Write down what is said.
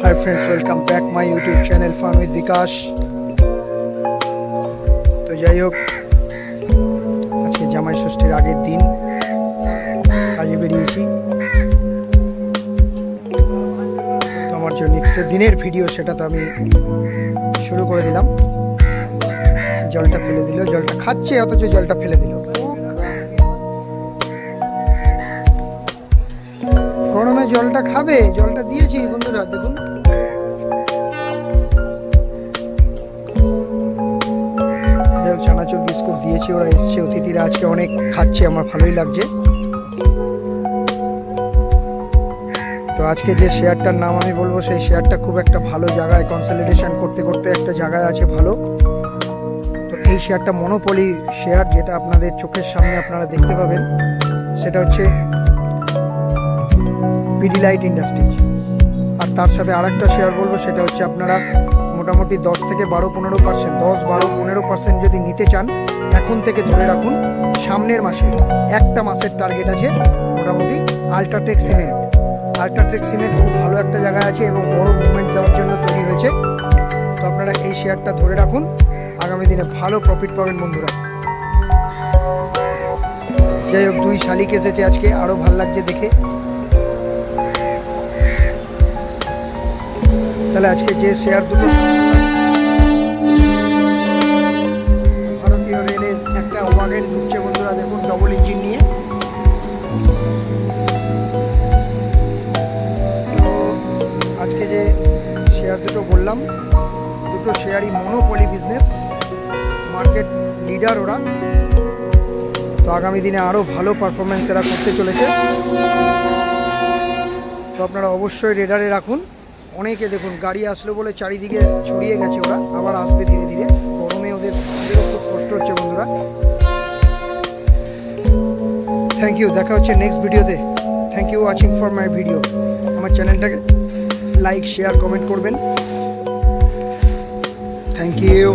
Hi friends, welcome back my YouTube channel Fun with Bikash। তো যাই হোক, আজকে জামাই ষষ্ঠীর আগের দিন কাজে বেরিয়েছি। তো আমার যে নিত্য দিনের ভিডিও সেটা তো আমি শুরু করে দিলাম। জলটা ফেলে দিল, জলটা খাচ্ছে অথচ জলটা ফেলে দিল। গরমে জলটা খাবে, জলটা দিয়েছি বন্ধুরা দেখুন। চানাচুর বিস্কুট দিয়েছি, ওরা এসছে, অতিথিরা আজকে অনেক খাচ্ছে, আমার ভালোই লাগছে। তো আজকে যে শেয়ারটার নাম আমি বলবো, সেই শেয়ারটা খুব একটা ভালো জায়গায় কনসলিডেশন করতে করতে একটা জায়গায় আছে ভালো। তো এই শেয়ারটা মনোপলি শেয়ার, যেটা আপনাদের চোখের সামনে আপনারা দেখতে পাবেন, সেটা হচ্ছে পিডিলাইট ইন্ডাস্ট্রিজ। আর তার সাথে আরেকটা শেয়ার বলবো, সেটা হচ্ছে আপনারা মোটামুটি 10 থেকে 12-15%, 10-12-15% যদি নিতে চান, এখন থেকে ধরে রাখুন সামনের মাসে একটা মাসের টার্গেট আছে মোটামুটি আল্ট্রাটেক সিমেন্ট। আল্ট্রাটেক সিমেন্ট খুব ভালো একটা জায়গায় আছে এবং বড় মুভমেন্ট দেওয়ার জন্য তৈরি হয়েছে। তো আপনারা এই শেয়ারটা ধরে রাখুন, আগামী দিনে ভালো প্রফিট পাবেন বন্ধুরা। যাই হোক, 2 শালিক এসেছে আজকে, আরো ভালো লাগছে দেখে। তাহলে আজকে যে শেয়ার দুটো, ভারতীয় রেলের একটা ওয়াগন ঢুকছে বন্ধুরা, দেখুন ডবল ইঞ্জিন নিয়ে। তো আজকে যে শেয়ার দুটো বললাম, দুটো শেয়ারই মনোপলি বিজনেস, মার্কেট লিডার ওরা। তো আগামী দিনে আরো ভালো পারফরমেন্স এরা করতে চলেছে। তো আপনারা অবশ্যই রেডারে রাখুন। অনেকে দেখুন গাড়ি আসলো বলে চারিদিকে ছড়িয়ে গেছে, ওরা আবার আসবে ধীরে ধীরে। গরমে ওদের খুব কষ্ট হচ্ছে বন্ধুরা। থ্যাংক ইউ, দেখা হচ্ছে নেক্সট ভিডিওতে। Thank you watching for my video. আমার চ্যানেলটাকে লাইক, শেয়ার, কমেন্ট করবেন। Thank you.